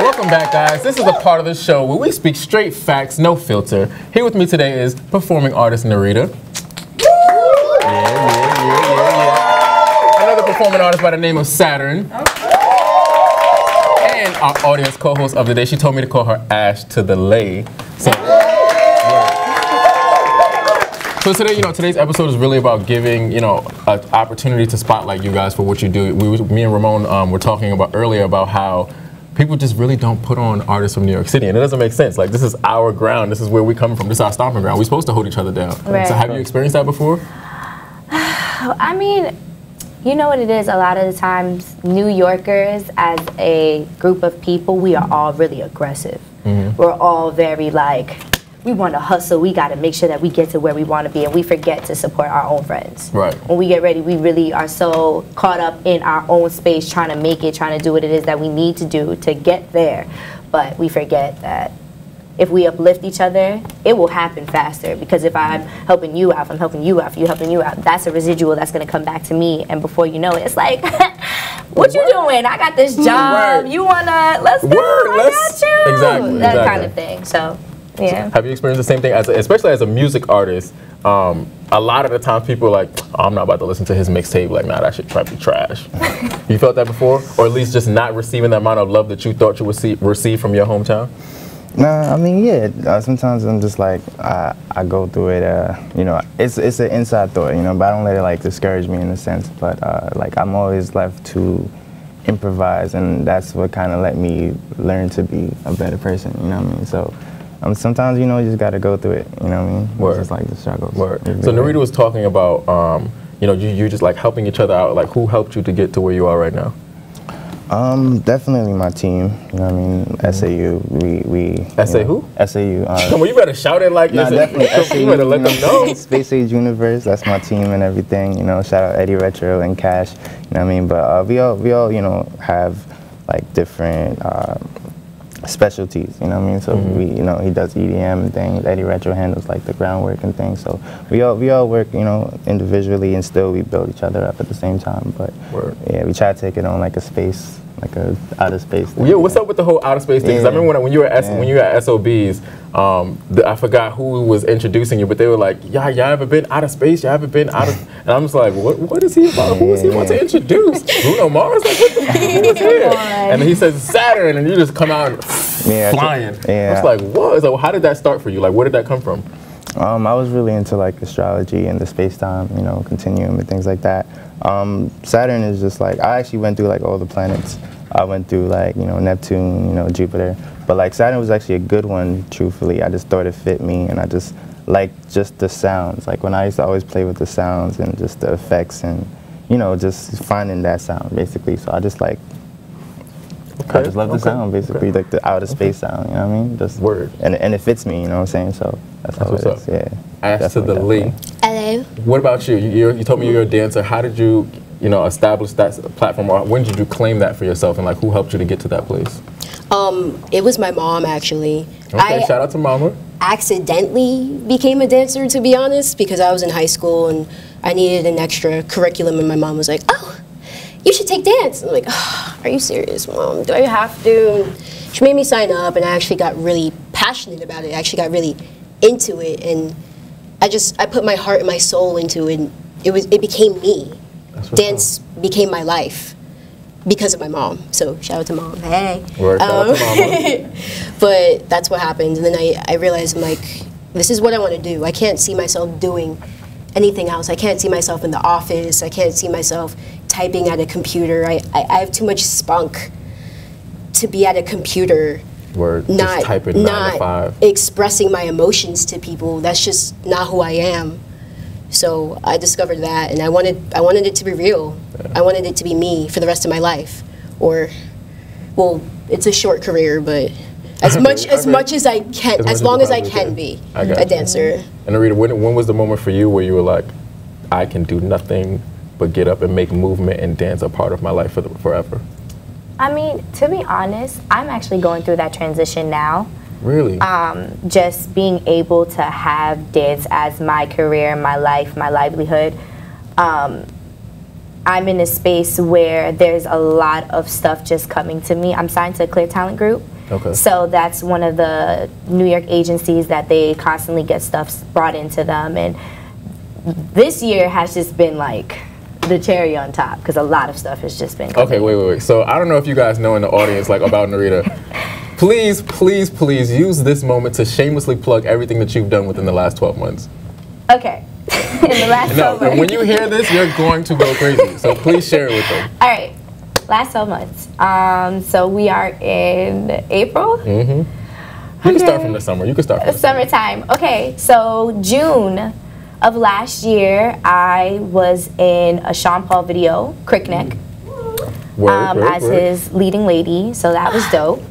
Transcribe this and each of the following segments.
Welcome back, guys. This is a part of the show where we speak straight facts, no filter. Here with me today is performing artist Nerita. Another performing artist by the name of Saturn. And our audience co-host of the day. She told me to call her Ash to the Lay. So today, today's episode is really about giving, an opportunity to spotlight you guys for what you do. Me and Ramon were talking about earlier about how people just really don't put on artists from New York City, and it doesn't make sense. Like, this is our ground. This is where we come from. This is our stomping ground. We're supposed to hold each other down. Right. So have you experienced that before? I mean, you know what it is? A lot of the times, New Yorkers, as a group of people, we are all really aggressive. Mm-hmm. We're all very like, we want to hustle. We got to make sure that we get to where we want to be, and we forget to support our own friends. Right. When we get ready, we really are so caught up in our own space, trying to make it, trying to do what it is that we need to do to get there. But we forget that if we uplift each other, it will happen faster. Because if I'm helping you out, if I'm helping you out, if you're helping you out, that's a residual that's going to come back to me. And before you know it, it's like, what you doing? I got this job. You want to, let's go. I got you. Exactly. That kind of thing. So. Yeah. Have you experienced the same thing, especially as a music artist? A lot of the times people are like, oh, I'm not about to listen to his mixtape. Like, nah, that shit probably trash. You felt that before? Or at least just not receiving the amount of love that you thought you would receive from your hometown? Nah, I mean, yeah. Sometimes I'm just like, I go through it, it's an inside thought, but I don't let it like discourage me in a sense. But like, I'm always left to improvise, and that's what kind of let me learn to be a better person, you know what I mean? So. Sometimes, you just got to go through it, you know what I mean? Word. It's just like the struggles. Word. So Nerita was talking about, you just like helping each other out. Like, who helped you to get to where you are right now? Definitely my team, you know what I mean? SAU, we SA who? SAU. Come on, you better shout it like this. Definitely SAU. You better let them know. Space Age Universe, that's my team and everything, shout out Eddie Retro and Cash, you know what I mean? But we all, have like different, specialties, you know what I mean? So he does EDM and things. Eddie Retro handles like the groundwork and things. So we all work, individually, and still we build each other up at the same time. But yeah, we try to take it on like a space, like a outer space thing. Yeah, what's up with the whole outer space thing? Because I remember when you were at SOBs, I forgot who was introducing you, but they were like, y'all ever been out of space? Y'all ever been out of? And I'm just like, what is he about? Who is he about to introduce? Bruno Mars? Like, who is here? And then he says Saturn, and you just come out flying. I was like, what? So how did that start for you? Like, where did that come from? I was really into like astrology and the space-time, continuum and things like that. Saturn is just like, I actually went through like all the planets. I went through like, Neptune, Jupiter. But like Saturn was actually a good one, truthfully. I just thought it fit me, and I just liked just the sounds. Like when I used to always play with the sounds and just the effects and, just finding that sound basically. So I just like, I just love the sound basically, like the outer space sound, you know what I mean? Just word. And it fits me, you know what I'm saying? So that's how it is, yeah. Ash to the Lee. Hello. What about you? You told me you're a dancer. How did you, establish that platform, or when did you claim that for yourself, and like who helped you to get to that place? It was my mom, actually. Okay, shout out to mama. Accidentally became a dancer, to be honest, because I was in high school and I needed an extra curriculum, and my mom was like, oh, you should take dance. I'm like, oh, are you serious, Mom? Do I have to? She made me sign up, and I actually got really passionate about it. I actually got really into it, and I put my heart and my soul into it, and it became me. Dance became my life because of my mom. So shout out to Mom. Hey. Word, shout out to Mama. But that's what happened, and then I realized, I'm like, this is what I want to do. I can't see myself doing anything else. I can't see myself in the office. I can't see myself typing at a computer. I have too much spunk to be at a computer. Word, not just typing 9 to 5. Expressing my emotions to people. That's just not who I am. So I discovered that, and I wanted it to be real. Yeah. I wanted it to be me for the rest of my life. Or, well, it's a short career, but as much as I can, as long as I can be a dancer. And Nerita, when was the moment for you where you were like, I can do nothing but get up and make movement and dance a part of my life forever? I mean, to be honest, I'm actually going through that transition now. Really? Just being able to have dance as my career, my life, my livelihood. I'm in a space where there's a lot of stuff just coming to me. I'm signed to a Clear Talent Group. Okay. So that's one of the New York agencies that they constantly get stuff brought into them. And this year has just been like the cherry on top because a lot of stuff has just been coming. Okay, wait. So I don't know if you guys know in the audience like about Nerita. Please use this moment to shamelessly plug everything that you've done within the last 12 months. Okay. In the last 12 months. And when you hear this, you're going to go crazy. So please share it with them. All right. Last 12 months. So we are in April. Mm-hmm. You can start from the summer. You can start from the summertime. Okay. So June of last year, I was in a Sean Paul video, Crick Neck, as his leading lady. So that was dope.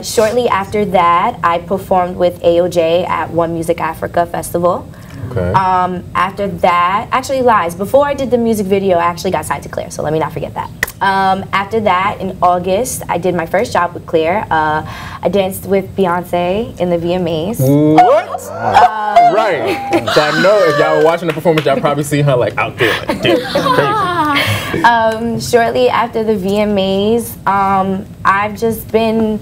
Shortly after that, I performed with AOJ at One Music Africa Festival. Okay. After that, actually lies. Before I did the music video, I actually got signed to Clear, so let me not forget that. After that, in August, I did my first job with Clear. I danced with Beyonce in the VMAs. What? Right. So I know if y'all were watching the performance, y'all probably seen her like out there, like crazy. Shortly after the VMAs, I've just been,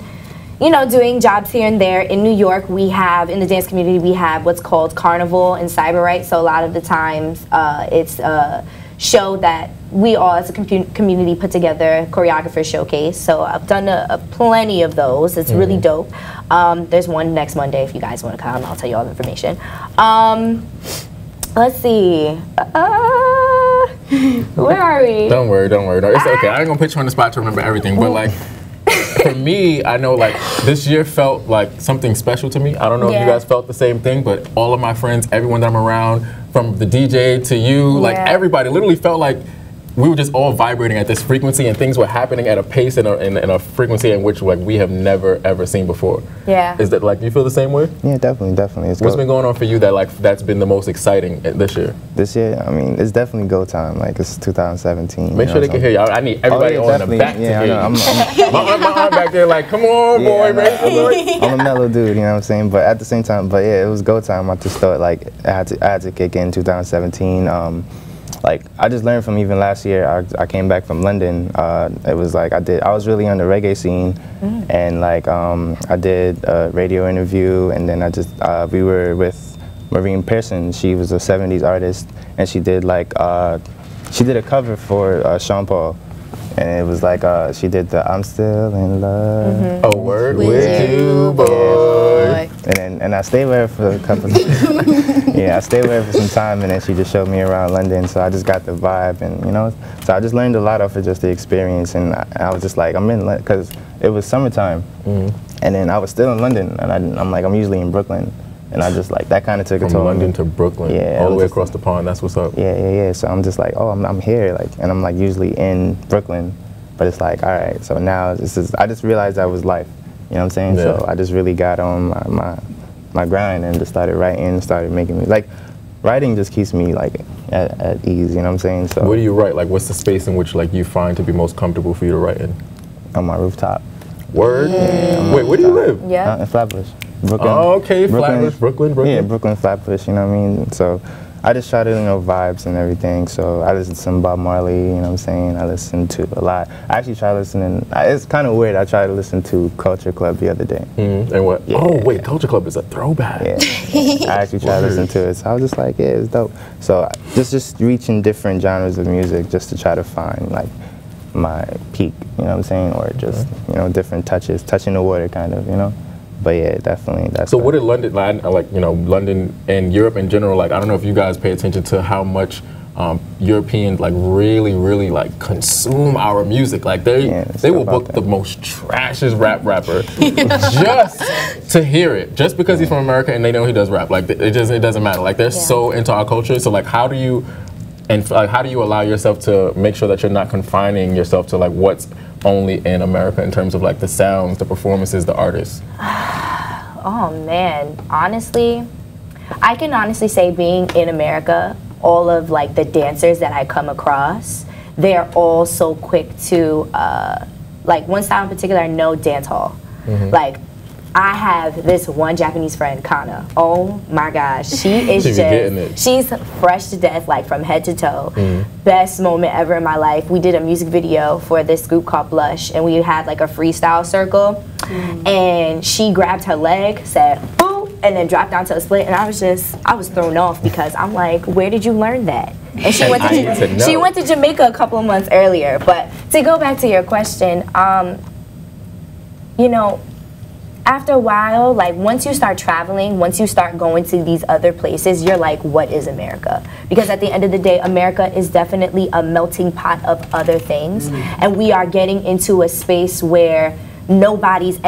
you know, doing jobs here and there. In New York, we have, in the dance community, we have what's called Carnival and Cyber Right. So a lot of the times, it's a show that we all as a community put together, choreographer showcase. So I've done plenty of those. It's really dope. There's one next Monday if you guys want to come. I'll tell you all the information. Let's see. Where are we? Don't worry. No, it's okay. I ain't gonna put you on the spot to remember everything, but like, for me, I know like this year felt like something special to me. I don't know if you guys felt the same thing, but all of my friends, everyone that I'm around, from the DJ to you, like everybody literally felt like we were just all vibrating at this frequency, and things were happening at a pace and a frequency in which like we have never ever seen before. Yeah. Is that like, you feel the same way? Yeah, definitely. What's been going on for you that like that's been the most exciting this year? This year, I mean, it's definitely go time. Like it's 2017. Make sure they can hear you. I need everybody on the back to hear you. My arm back there like, come on, boy, man. I'm a mellow dude, you know what I'm saying? But at the same time, it was go time. I just thought like I had to kick in 2017. Like I just learned from even last year. I came back from London. It was like I was really on the reggae scene, and like I did a radio interview, and then we were with Maureen Pearson. She was a 70s artist, and she did like she did a cover for Sean Paul, and it was like she did the "I'm Still in Love." A word with you, boy. And I stayed with her for a couple of I stayed with her for some time, and then she just showed me around London, so I just got the vibe, and you know, so I just learned a lot off of just the experience, and I was just like, I'm in London, because it was summertime, and then I was still in London, and I'm like, I'm usually in Brooklyn, and I just like, that kind of took a toll. From London to Brooklyn, all the way across the pond, that's what's up. Yeah, so I'm just like, oh, I'm here, like, and I'm like usually in Brooklyn, but it's like, all right, so now I just realized that was life, you know what I'm saying? Yeah. So I just really got on my grind and just started writing, started making music. Like, writing just keeps me like at ease, you know what I'm saying? So where do you write? Like, what's the space in which like you find to be most comfortable for you to write in? On my rooftop. Word? Yeah, wait, where do you live? In Flatbush, Brooklyn. Oh, okay, Flatbush, Brooklyn. Yeah, Brooklyn, Flatbush, you know what I mean? So I just try to, vibes and everything. So I listen to some Bob Marley, you know what I'm saying? I listen to a lot. I actually try listening, it's kind of weird, I tried to listen to Culture Club the other day. And what? Yeah. Oh, wait, Culture Club is a throwback. Yeah, I actually tried to listen to it. So I was just like, yeah, it's dope. So just reaching different genres of music just to try to find like my peak, you know what I'm saying? Or just, different touches, touching the water kind of, But yeah, definitely. That's so what did London, like, London and Europe in general, like, I don't know if you guys pay attention to how much Europeans like really like consume our music. Like they will book the most trashiest rapper just to hear it, just because he's from America and they know he does rap. Like it doesn't matter. Like they're so into our culture. So like how do you allow yourself to make sure that you're not confining yourself to like what's only in America in terms of like the sounds, the performances, the artists? Oh man, honestly, I can honestly say being in America, all of like the dancers that I come across, they're all so quick to like one style in particular, I know dance hall. Like I have this one Japanese friend, Kana. Oh my gosh, she is she's fresh to death, like from head to toe. Best moment ever in my life. We did a music video for this group called Blush, and we had like a freestyle circle. And she grabbed her leg, said, "Boo," and then dropped down to a split. And I was thrown off because I'm like, where did you learn that? And she went to Jamaica a couple of months earlier. But to go back to your question, you know, after a while, like once you start traveling, once you start going to these other places, you're like, what is America? Because at the end of the day, America is definitely a melting pot of other things. And we are getting into a space where nobody's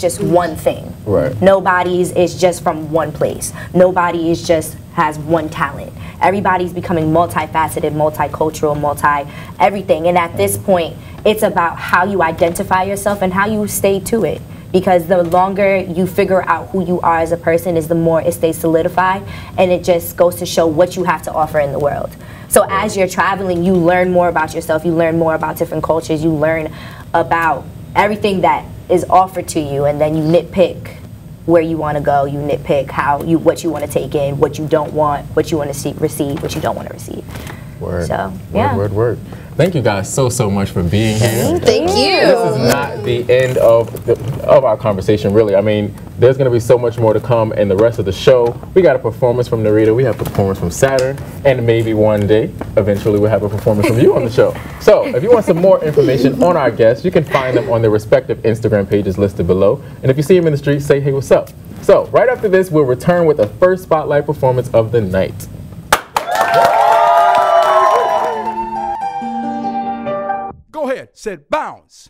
just one thing. Right. Nobody's is just from one place. Nobody is just has one talent. Everybody's becoming multifaceted, multicultural, multi-everything. And at this point, it's about how you identify yourself and how you stay to it. Because the longer you figure out who you are as a person is the more it stays solidified, and it just goes to show what you have to offer in the world. So as you're traveling, you learn more about yourself, you learn more about different cultures, you learn about everything that is offered to you, and then you nitpick where you want to go, you nitpick what you want to take in, what you don't want, what you want to receive, what you don't want to receive. Word. So, yeah. Word. Thank you guys so much for being here. Thank you. This is not the end of our conversation, really. I mean, there's going to be so much more to come in the rest of the show. We got a performance from Nerita, we have a performance from Saturn, and maybe one day, eventually, we'll have a performance from you on the show. So, if you want some more information on our guests, you can find them on their respective Instagram pages listed below. And if you see them in the street, say, hey, what's up? So, right after this, we'll return with the first spotlight performance of the night. Go ahead, said bounce.